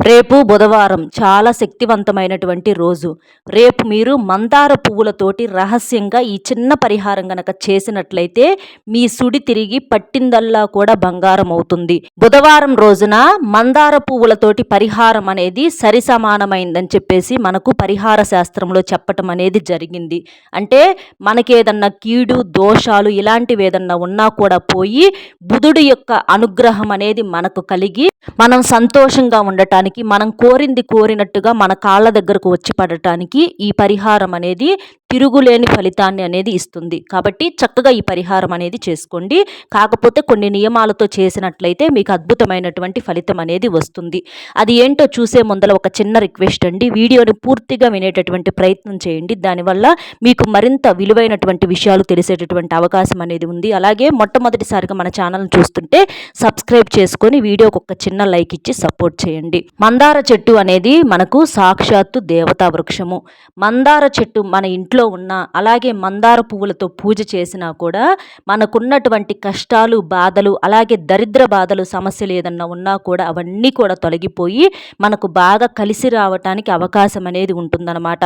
రేపు బుధవారం చాలా శక్తివంతమైనటువంటి రోజు. రేపు మీరు మందార పువ్వులతోటి రహస్యంగా ఈ చిన్న పరిహారం గనక చేసినట్లయితే మీ సుడి తిరిగి పట్టిందల్లా కూడా బంగారం అవుతుంది. బుధవారం రోజున మందార పువ్వులతోటి పరిహారం అనేది సరిసమానమైందని చెప్పేసి మనకు పరిహార శాస్త్రంలో చెప్పటం అనేది జరిగింది. అంటే మనకేదన్నా కీడు దోషాలు ఇలాంటివి ఏదన్నా ఉన్నా కూడా పోయి బుధుడి యొక్క అనుగ్రహం అనేది మనకు కలిగి మనం సంతోషంగా ఉండటానికి, మనం కోరింది కోరినట్టుగా మన కాళ్ళ దగ్గరకు వచ్చి పడటానికి ఈ పరిహారం అనేది తిరుగులేని ఫలితాన్ని అనేది ఇస్తుంది. కాబట్టి చక్కగా ఈ పరిహారం అనేది చేసుకోండి. కాకపోతే కొన్ని నియమాలతో చేసినట్లయితే మీకు అద్భుతమైనటువంటి ఫలితం అనేది వస్తుంది. అది ఏంటో చూసే ముందర ఒక చిన్న రిక్వెస్ట్ అండి, వీడియోని పూర్తిగా వినేటటువంటి ప్రయత్నం చేయండి. దానివల్ల మీకు మరింత విలువైనటువంటి విషయాలు తెలిసేటటువంటి అవకాశం అనేది ఉంది. అలాగే మొట్టమొదటిసారిగా మన ఛానల్ని చూస్తుంటే సబ్స్క్రైబ్ చేసుకొని వీడియోకి ఒక చిన్న లైక్ ఇచ్చి సపోర్ట్ చేయండి. మందార చెట్టు అనేది మనకు సాక్షాత్తు దేవతా వృక్షము. మందార చెట్టు మన ఇంట్లో ఉన్న, అలాగే మందార పువ్వులతో పూజ చేసినా కూడా మనకున్నటువంటి కష్టాలు బాధలు, అలాగే దరిద్ర బాధలు సమస్యలు ఏదన్నా ఉన్నా కూడా అవన్నీ కూడా తొలగిపోయి మనకు బాగా కలిసి రావటానికి అవకాశం అనేది ఉంటుందన్నమాట.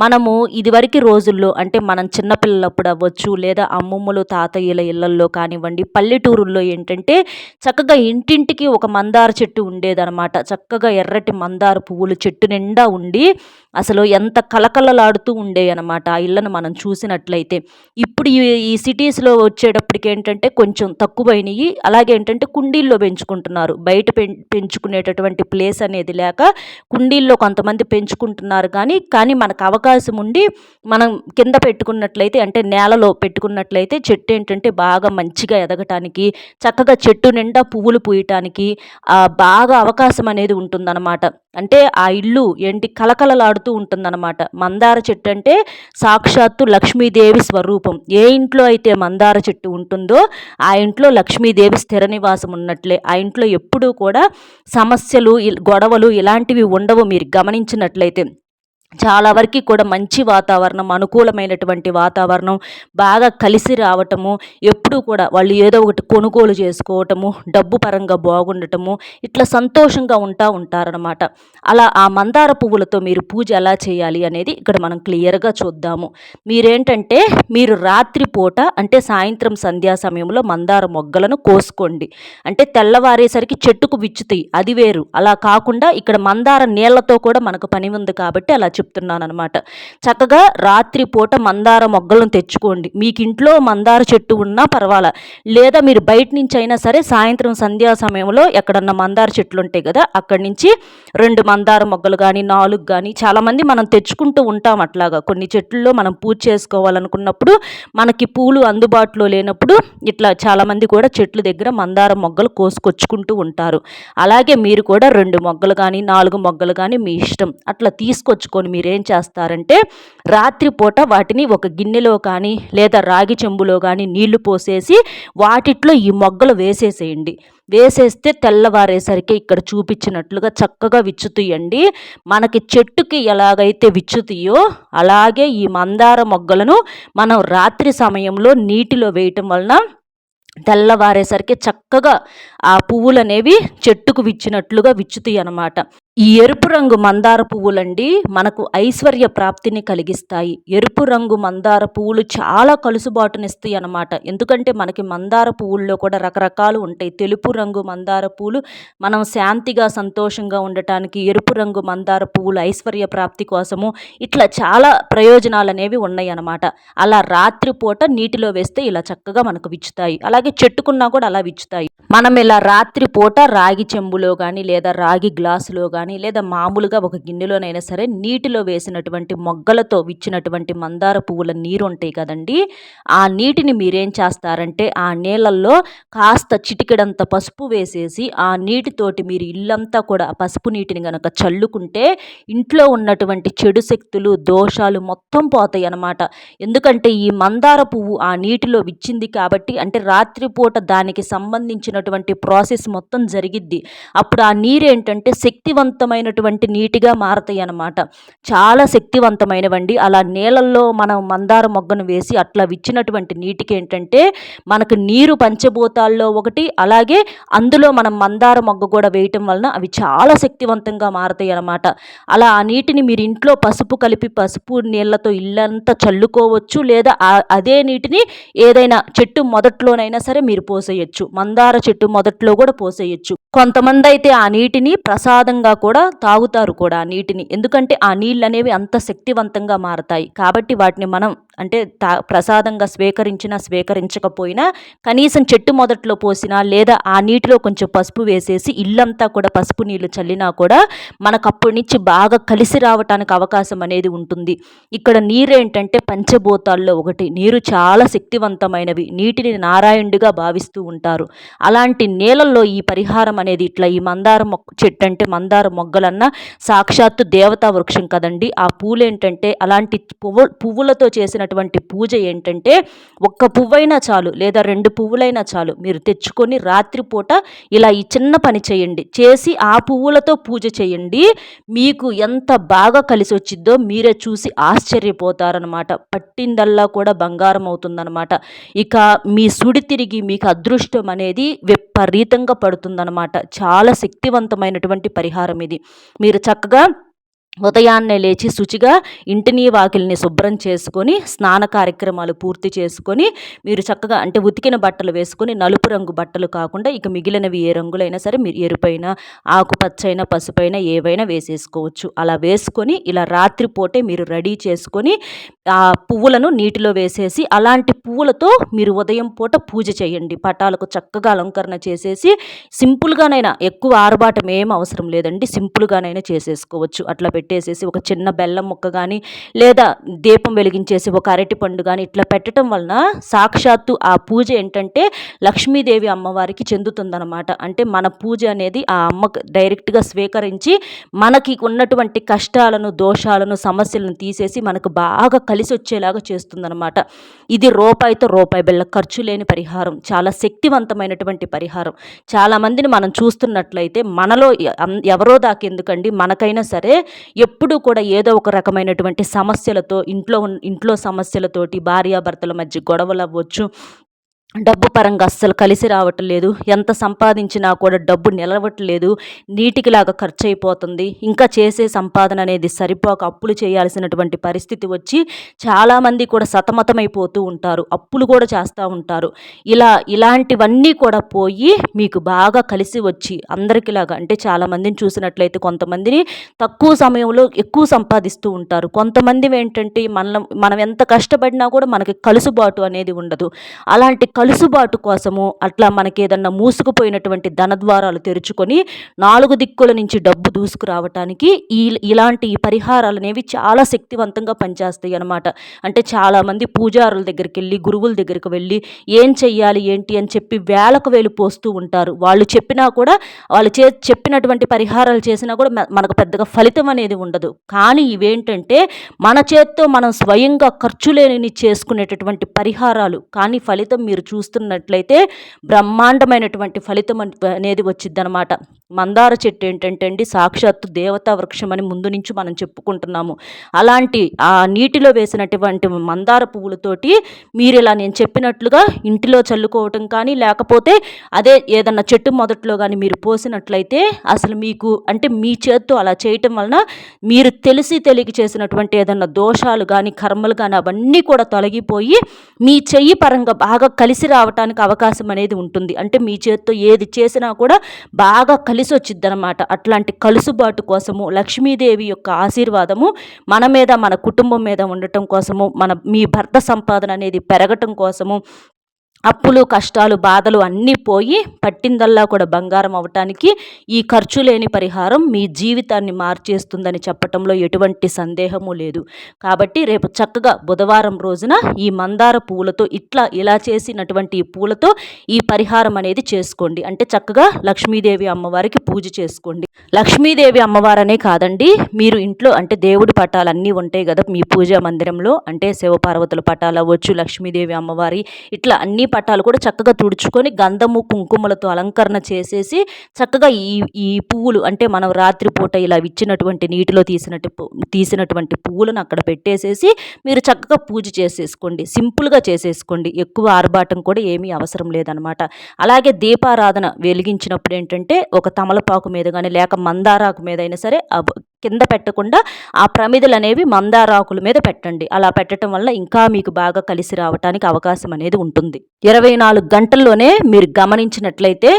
మనము ఇదివరకు రోజుల్లో అంటే మనం చిన్నపిల్లలప్పుడు అవ్వచ్చు, లేదా అమ్మమ్మలు తాతయ్యల ఇళ్లల్లో కానివ్వండి, పల్లెటూరుల్లో ఏంటంటే చక్కగా ఇంటింటికి ఒక మందార చెట్టు ఉండేదన్నమాట. చక్కగా ఎర్రటి మందార పువ్వులు చెట్టు నిండా ఉండి అసలు ఎంత కలకలలాడుతూ ఉండేవన్నమాట ఆ ఇళ్లను మనం చూసినట్లయితే. ఇప్పుడు ఈ సిటీస్లో వచ్చేటప్పటికి ఏంటంటే కొంచెం తక్కువైనవి. అలాగే ఏంటంటే కుండీల్లో పెంచుకుంటున్నారు. బయట పెంచుకునేటటువంటి ప్లేస్ అనేది లేక కుండీల్లో కొంతమంది పెంచుకుంటున్నారు. కానీ మనకు అవకాశం ఉండి మనం కింద పెట్టుకున్నట్లయితే, అంటే నేలలో పెట్టుకున్నట్లయితే చెట్టు ఏంటంటే బాగా మంచిగా ఎదగటానికి, చక్కగా చెట్టు నిండా పువ్వులు పూయటానికి బాగా అవకాశం అనేది ఉంటుందన్నమాట. అంటే ఆ ఇల్లు ఏంటి కలకలలాడుతూ ఉంటుందన్నమాట. మందార చెట్టు అంటే సాక్షాత్తు లక్ష్మీదేవి స్వరూపం. ఏ ఇంట్లో అయితే మందార చెట్టు ఉంటుందో ఆ ఇంట్లో లక్ష్మీదేవి స్థిర నివాసం ఉన్నట్లే. ఆ ఇంట్లో ఎప్పుడూ కూడా సమస్యలు గొడవలు ఇలాంటివి ఉండవు. మీరు గమనించినట్లయితే చాలా వరకు కూడా మంచి వాతావరణం, అనుకూలమైనటువంటి వాతావరణం, బాగా కలిసి రావటము, ఎప్పుడూ కూడా వాళ్ళు ఏదో ఒకటి కొనుగోలు చేసుకోవటము, డబ్బు పరంగా బాగుండటము, ఇట్లా సంతోషంగా ఉంటారనమాట. అలా ఆ మందార పువ్వులతో మీరు పూజ ఎలా చేయాలి అనేది ఇక్కడ మనం క్లియర్గా చూద్దాము. మీరేంటంటే మీరు రాత్రిపూట అంటే సాయంత్రం సంధ్యా సమయంలో మందార మొగ్గలను కోసుకోండి. అంటే తెల్లవారేసరికి చెట్టుకు విచ్చుతాయి, అది వేరు. అలా కాకుండా ఇక్కడ మందార నీళ్లతో కూడా మనకు పని ఉంది కాబట్టి అలా చెప్తున్నాను అనమాట. చక్కగా రాత్రిపూట మందార మొగ్గలను తెచ్చుకోండి. మీకు ఇంట్లో మందార చెట్టు ఉన్నా పర్వాలా, లేదా మీరు బయట నుంచి అయినా సరే సాయంత్రం సంధ్యా సమయంలో ఎక్కడన్నా మందార చెట్లు ఉంటాయి కదా, అక్కడి నుంచి 2 మందార మొగ్గలు కానీ 4 కానీ చాలామంది మనం తెచ్చుకుంటూ ఉంటాం. అట్లాగా కొన్ని చెట్లలో మనం పూజ చేసుకోవాలనుకున్నప్పుడు మనకి పూలు అందుబాటులో లేనప్పుడు ఇట్లా చాలామంది కూడా చెట్ల దగ్గర మందార మొగ్గలు కోసుకొచ్చుకుంటూ ఉంటారు. అలాగే మీరు కూడా 2 మొగ్గలు కానీ 4 మొగ్గలు కానీ మీ ఇష్టం అట్లా తీసుకొచ్చుకొని మీరేం చేస్తారంటే రాత్రిపూట వాటిని ఒక గిన్నెలో కానీ లేదా రాగి చెంబులో కానీ నీళ్లు పోసేసి వాటిట్లో ఈ మొగ్గలు వేసేసేయండి. వేసేస్తే తెల్లవారేసరికి ఇక్కడ చూపించినట్లుగా చక్కగా విచ్చుతాయండి. మనకి చెట్టుకి ఎలాగైతే విచ్చుతాయో అలాగే ఈ మందార మొగ్గలను మనం రాత్రి సమయంలో నీటిలో వేయటం వలన తెల్లవారేసరికి చక్కగా ఆ పువ్వులు అనేవి చెట్టుకు విచ్చినట్లుగా విచ్చుతాయి అన్నమాట. ఈ ఎరుపు రంగు మందార పువ్వులండి మనకు ఐశ్వర్య ప్రాప్తిని కలిగిస్తాయి. ఎరుపు రంగు మందార పువ్వులు చాలా కలుసుబాటునిస్తాయి అన్నమాట. ఎందుకంటే మనకి మందార పువ్వుల్లో కూడా రకరకాలు ఉంటాయి. తెలుపు రంగు మందార పువ్వులు మనం శాంతిగా సంతోషంగా ఉండటానికి, ఎరుపు రంగు మందార పువ్వులు ఐశ్వర్య ప్రాప్తి కోసము, ఇట్లా చాలా ప్రయోజనాలు అనేవి ఉన్నాయి అన్నమాట. అలా రాత్రిపూట నీటిలో వేస్తే ఇలా చక్కగా మనకు విచ్చుతాయి. అలాగే చెట్టుకున్నా కూడా అలా విచ్చుతాయి. మనం ఇలా రాత్రిపూట రాగి చెంబులో కానీ లేదా రాగి గ్లాసులో కానీ లేదా మామూలుగా ఒక గిన్నెలోనైనా సరే నీటిలో వేసినటువంటి మొగ్గలతో విచ్చినటువంటి మందార పువ్వుల నీరు ఉంటాయి కదండి, ఆ నీటిని మీరేం చేస్తారంటే ఆ నీళ్ళల్లో కాస్త చిటికెడంత పసుపు వేసేసి ఆ నీటితోటి మీరు ఇల్లంతా కూడా ఆ పసుపు నీటిని కనుక చల్లుకుంటే ఇంట్లో ఉన్నటువంటి చెడు శక్తులు దోషాలు మొత్తం పోతాయి అన్నమాట. ఎందుకంటే ఈ మందార పువ్వు ఆ నీటిలో విచ్చింది కాబట్టి, అంటే రాత్రిపూట దానికి సంబంధించినటువంటి ప్రాసెస్ మొత్తం జరిగిద్ది. అప్పుడు ఆ నీరు ఏంటంటే శక్తివంతం శక్తివంతమైనటువంటి నీటిగా మారతాయి అన్నమాట. చాలా శక్తివంతమైనవండి. అలా నీళ్ళల్లో మనం మందార మొగ్గను వేసి అట్లా విచ్చినటువంటి నీటికి ఏంటంటే మనకు నీరు పంచభూతాల్లో ఒకటి, అలాగే అందులో మనం మందార మొగ్గ కూడా వేయటం వలన అవి చాలా శక్తివంతంగా మారతాయి అన్నమాట. అలా ఆ నీటిని మీరు ఇంట్లో పసుపు కలిపి పసుపు నీళ్ళతో ఇల్లంతా చల్లుకోవచ్చు, లేదా అదే నీటిని ఏదైనా చెట్టు మొదట్లోనైనా సరే మీరు పోసేయచ్చు. మందార చెట్టు మొదట్లో కూడా పోసేయచ్చు. కొంతమంది అయితే ఆ నీటిని ప్రసాదంగా కూడా తాగుతారు కూడా ఆ నీటిని. ఎందుకంటే ఆ నీళ్ళు అనేవి అంత శక్తివంతంగా మారతాయి. కాబట్టి వాటిని మనం అంటే ప్రసాదంగా స్వీకరించినా స్వీకరించకపోయినా కనీసం చెట్టు మొదట్లో పోసినా, లేదా ఆ నీటిలో కొంచెం పసుపు వేసేసి ఇల్లంతా కూడా పసుపు నీళ్లు చల్లినా కూడా మనకు అప్పటి నుంచి బాగా కలిసి రావటానికి అవకాశం అనేది ఉంటుంది. ఇక్కడ నీరేంటంటే పంచభూతాల్లో ఒకటి. నీరు చాలా శక్తివంతమైనవి. నీటిని నారాయణుడిగా భావిస్తూ ఉంటారు. అలాంటి నీళ్ళల్లో ఈ పరిహారం అనేది ఇట్లా ఈ మందార చెట్టు అంటే మందార మొగ్గలన్నా సాక్షాత్తు దేవతా వృక్షం కదండి. ఆ పూలేంటంటే అలాంటి పువ్వులతో చేసినటువంటి పూజ ఏంటంటే ఒక్క పువ్వైనా చాలు, లేదా 2 పువ్వులైనా చాలు, మీరు తెచ్చుకొని రాత్రిపూట ఇలా ఈ చిన్న పని చేయండి. చేసి ఆ పువ్వులతో పూజ చేయండి. మీకు ఎంత బాగా కలిసి వచ్చిద్దో మీరే చూసి ఆశ్చర్యపోతారనమాట. పట్టిందల్లా కూడా బంగారం అవుతుందనమాట. ఇక మీ సుడి తిరిగి మీకు అదృష్టం అనేది విపరీతంగా పడుతుందనమాట. చాలా శక్తివంతమైనటువంటి పరిహారం ఇది. మీరు చక్కగా ఉదయాన్నే లేచి శుచిగా ఇంటిని వాకిలిని శుభ్రం చేసుకొని స్నాన కార్యక్రమాలు పూర్తి చేసుకొని మీరు చక్కగా అంటే ఉతికిన బట్టలు వేసుకొని, నలుపు రంగు బట్టలు కాకుండా ఇక మిగిలినవి ఏ రంగులైనా సరే మీరు ఎరుపైన, ఆకుపచ్చైన, పసుపైన ఏవైనా వేసేసుకోవచ్చు. అలా వేసుకొని ఇలా రాత్రిపూటే మీరు రెడీ చేసుకొని ఆ పువ్వులను నీటిలో వేసేసి అలాంటి పువ్వులతో మీరు ఉదయం పూట పూజ చేయండి. పటాలకు చక్కగా అలంకరణ చేసేసి సింపుల్గానైనా, ఎక్కువ ఆర్భాటం ఏం అవసరం లేదండి, సింపుల్గానైనా చేసేసుకోవచ్చు. అట్లా పెట్టేసేసి ఒక చిన్న బెల్లం ముక్క కానీ, లేదా దీపం వెలిగించేసి ఒక అరటి పండు కానీ ఇట్లా పెట్టడం వలన సాక్షాత్తు ఆ పూజ ఏంటంటే లక్ష్మీదేవి అమ్మవారికి చెందుతుందన్నమాట. అంటే మన పూజ అనేది ఆ అమ్మకు డైరెక్ట్గా స్వీకరించి మనకి ఉన్నటువంటి కష్టాలను, దోషాలను, సమస్యలను తీసేసి మనకు బాగా కలిసి వచ్చేలాగా చేస్తుందన్నమాట. ఇది రూపాయితో రూపాయి బిళ్ళ ఖర్చు లేని పరిహారం. చాలా శక్తివంతమైనటువంటి పరిహారం. చాలామందిని మనం చూస్తున్నట్లయితే మనలో ఎవరో దాకెందుకండి, మనకైనా సరే ఎప్పుడూ కూడా ఏదో ఒక రకమైనటువంటి సమస్యలతో ఇంట్లో సమస్యలతోటి భార్యాభర్తల మధ్య గొడవలు అవ్వచ్చు, డబ్బు పరంగా అస్సలు కలిసి రావటం లేదు, ఎంత సంపాదించినా కూడా డబ్బు నిలవట్లేదు, నీటికిలాగా ఖర్చు అయిపోతుంది, ఇంకా చేసే సంపాదన అనేది సరిపోక అప్పులు చేయాల్సినటువంటి పరిస్థితి వచ్చి చాలామంది కూడా సతమతమైపోతూ ఉంటారు, అప్పులు కూడా చేస్తూ ఉంటారు. ఇలాంటివన్నీ కూడా పోయి మీకు బాగా కలిసి వచ్చి అందరికిలాగా అంటే చాలామందిని చూసినట్లయితే కొంతమందిని తక్కువ సమయంలో ఎక్కువ సంపాదిస్తూ ఉంటారు. కొంతమంది ఏంటంటే మనం ఎంత కష్టపడినా కూడా మనకి కలుసుబాటు అనేది ఉండదు. అలాంటి కలుసుబాటు కోసము అట్లా మనకి ఏదన్నా మూసుకుపోయినటువంటి ధనద్వారాలు తెరుచుకొని 4 దిక్కుల నుంచి డబ్బు దూసుకురావటానికి ఇలాంటి పరిహారాలు అనేవి చాలా శక్తివంతంగా పనిచేస్తాయి అన్నమాట. అంటే చాలామంది పూజారుల దగ్గరికి వెళ్ళి, గురువుల దగ్గరికి వెళ్ళి ఏం చెయ్యాలి ఏంటి అని చెప్పి వేలకు వేలు పోస్తూ ఉంటారు. వాళ్ళు చెప్పినా కూడా, వాళ్ళు చెప్పినటువంటి పరిహారాలు చేసినా కూడా మనకు పెద్దగా ఫలితం అనేది ఉండదు. కానీ ఇవేంటంటే మన చేత్తో మనం స్వయంగా ఖర్చు లేని చేసుకునేటటువంటి పరిహారాలు. కానీ ఫలితం మీరు చూస్తున్నట్లయితే బ్రహ్మాండమైనటువంటి ఫలితం అనేది వచ్చిద్దనమాట. మందార చెట్టు ఏంటంటే అండి సాక్షాత్తు దేవతా వృక్షం అని ముందు నుంచి మనం చెప్పుకుంటున్నాము. అలాంటి ఆ నీటిలో వేసినటువంటి మందార పువ్వులతోటి మీరు ఇలా నేను చెప్పినట్లుగా ఇంటిలో చల్లుకోవటం కానీ, లేకపోతే అదే ఏదన్నా చెట్టు మొదట్లో కానీ మీరు పోసినట్లయితే అసలు మీకు అంటే మీ చేత్తో అలా చేయటం వలన మీరు తెలియక చేసినటువంటి ఏదన్నా దోషాలు కానీ, కర్మలు కానీ అవన్నీ కూడా తొలగిపోయి మీ చెయ్యి పరంగా బాగా కలిసి రావటానికి అవకాశం అనేది ఉంటుంది. అంటే మీ చేత్తో ఏది చేసినా కూడా బాగా కలిసి వచ్చిద్దనమాట. అట్లాంటి కలుసుబాటు కోసము లక్ష్మీదేవి యొక్క ఆశీర్వాదము మన మీద, మన కుటుంబం మీద ఉండటం కోసము, మీ భర్త సంపాదన అనేది పెరగటం కోసము, అప్పులు, కష్టాలు, బాధలు అన్నీ పోయి పట్టిందల్లా కూడా బంగారం అవటానికి ఈ ఖర్చు లేని పరిహారం మీ జీవితాన్ని మార్చేస్తుందని చెప్పటంలో ఎటువంటి సందేహము లేదు. కాబట్టి రేపు చక్కగా బుధవారం రోజున ఈ మందార పువ్వులతో ఇలా చేసినటువంటి ఈ పూలతో ఈ పరిహారం అనేది చేసుకోండి. అంటే చక్కగా లక్ష్మీదేవి అమ్మవారికి పూజ చేసుకోండి. లక్ష్మీదేవి అమ్మవారనే కాదండి, మీరు ఇంట్లో అంటే దేవుడి పటాలు అన్నీ ఉంటాయి కదా మీ పూజా మందిరంలో, అంటే శివపార్వతుల పటాలు అవ్వచ్చు, లక్ష్మీదేవి అమ్మవారి ఇట్లా అన్ని పటాలు కూడా చక్కగా తుడుచుకొని గంధము కుంకుమలతో అలంకరణ చేసేసి చక్కగా ఈ పువ్వులు అంటే మనం రాత్రిపూట ఇలా ఇచ్చినటువంటి నీటిలో తీసినటువంటి పువ్వులను అక్కడ పెట్టేసేసి మీరు చక్కగా పూజ చేసేసుకోండి. సింపుల్గా చేసేసుకోండి, ఎక్కువ ఆర్భాటం కూడా ఏమీ అవసరం లేదనమాట. అలాగే దీపారాధన వెలిగించినప్పుడు ఏంటంటే ఒక తమలపాకు మీద కానీ లేక మందారాకు మీద అయినా సరే కింద పెట్టకుండా ఆ ప్రమిదలు అనేవి మందారాకుల మీద పెట్టండి. అలా పెట్టడం వల్ల ఇంకా మీకు బాగా కలిసి రావడానికి అవకాశం అనేది ఉంటుంది. 24 గంటల్లోనే మీరు గమనించినట్లయితే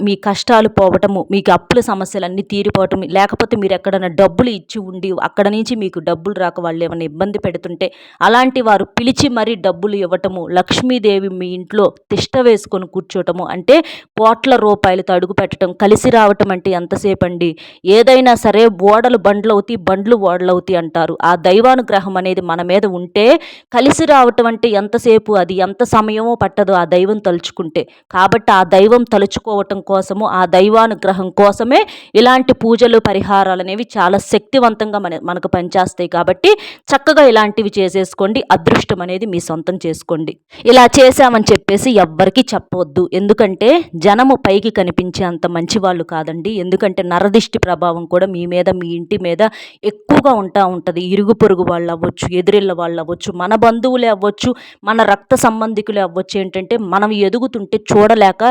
మీ కష్టాలు పోవటము, మీకు అప్పుల సమస్యలన్నీ తీరిపోవటం, లేకపోతే మీరు ఎక్కడైనా డబ్బులు ఇచ్చి ఉండి అక్కడ నుంచి మీకు డబ్బులు రాక వాళ్ళు ఏమైనా ఇబ్బంది పెడుతుంటే అలాంటి వారు పిలిచి మరీ డబ్బులు ఇవ్వటము, లక్ష్మీదేవి మీ ఇంట్లో తిష్ట వేసుకొని కూర్చోటము, అంటే కోట్ల రూపాయలతో అడుగు పెట్టడం, కలిసి రావటం అంటే ఎంతసేపు అండి. ఏదైనా సరే ఓడలు బండ్లవుతాయి, బండ్లు ఓడలవుతాయి అంటారు. ఆ దైవానుగ్రహం అనేది మన మీద ఉంటే కలిసి రావటం అంటే ఎంతసేపు, అది ఎంత సమయమో పట్టదు ఆ దైవం తలుచుకుంటే. కాబట్టి ఆ దైవం తలుచుకోవటం కోసము, ఆ దైవానుగ్రహం కోసమే ఇలాంటి పూజలు పరిహారాలు అనేవి చాలా శక్తివంతంగా మనకు పనిచేస్తాయి. కాబట్టి చక్కగా ఇలాంటివి చేసేసుకోండి. అదృష్టం అనేది మీ సొంతం చేసుకోండి. ఇలా చేశామని చెప్పేసి ఎవ్వరికీ చెప్పవద్దు. ఎందుకంటే జనము పైకి కనిపించే అంత మంచి వాళ్ళు కాదండి. ఎందుకంటే నరదిష్టి ప్రభావం కూడా మీ మీద, మీ ఇంటి మీద ఎక్కువగా ఉంటుంది. ఇరుగు పొరుగు వాళ్ళు అవ్వచ్చు, ఎదురిళ్ళ వాళ్ళు అవ్వచ్చు, మన బంధువులే అవ్వచ్చు, మన రక్త సంబంధికులే అవ్వచ్చు. ఏంటంటే మనం ఎదుగుతుంటే చూడలేక,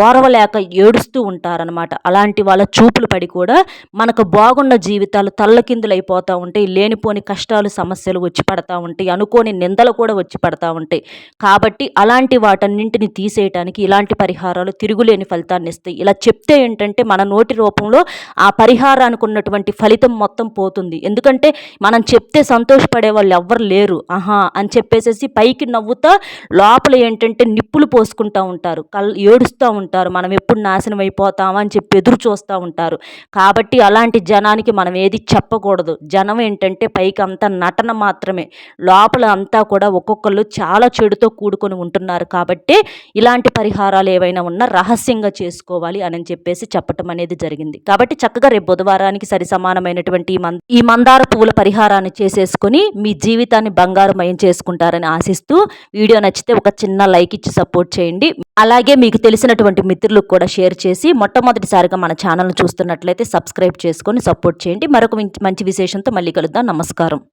ఓర్వలేక ఏడుస్తూ ఉంటారనమాట. అలాంటి వాళ్ళ చూపులు పడి కూడా మనకు బాగున్న జీవితాలు తల్లకిందులైపోతూ ఉంటాయి. లేనిపోని కష్టాలు సమస్యలు వచ్చి పడతా ఉంటాయి. అనుకోని నిందలు కూడా వచ్చి పడతా ఉంటాయి. కాబట్టి అలాంటి వాటన్నింటిని తీసేయటానికి ఇలాంటి పరిహారాలు తిరుగులేని ఫలితాన్ని ఇస్తాయి. ఇలా చెప్తే ఏంటంటే మన నోటి రూపంలో ఆ పరిహారానికి ఉన్నటువంటి ఫలితం మొత్తం పోతుంది. ఎందుకంటే మనం చెప్తే సంతోషపడే వాళ్ళు ఎవ్వరు లేరు. ఆహా అని చెప్పేసేసి పైకి నవ్వుతా లోపల ఏంటంటే నిప్పులు పోసుకుంటూ ఉంటారు, ఏడుస్తూ ఉంటారు, మనం ఎప్పుడు నాశనం అయిపోతామా అని చెప్పి ఎదురు చూస్తూ ఉంటారు. కాబట్టి అలాంటి జనానికి మనం ఏది చెప్పకూడదు. జనం ఏంటంటే పైకి అంతా నటన మాత్రమే, లోపల అంతా కూడా ఒక్కొక్కళ్ళు చాలా చెడుతో కూడుకొని ఉంటున్నారు. కాబట్టి ఇలాంటి పరిహారాలు ఏవైనా ఉన్నా రహస్యంగా చేసుకోవాలి అని చెప్పేసి చెప్పటం అనేది జరిగింది. కాబట్టి చక్కగా రేపు బుధవారానికి సరి సమానమైనటువంటి ఈ మందార పువ్వుల పరిహారాన్ని చేసేసుకొని మీ జీవితాన్ని బంగారుమయం చేసుకుంటారని ఆశిస్తూ, వీడియో నచ్చితే ఒక చిన్న లైక్ ఇచ్చి సపోర్ట్ చేయండి. అలాగే మీకు తెలిసినటువంటి మిత్రులకు కూడా షేర్ చేసి మొట్టమొదటిసారిగా మన ఛానల్ను చూస్తున్నట్లయితే సబ్స్క్రైబ్ చేసుకొని సపోర్ట్ చేయండి. మరొక మంచి విశేషంతో మళ్ళీ కలుద్దాం. నమస్కారం.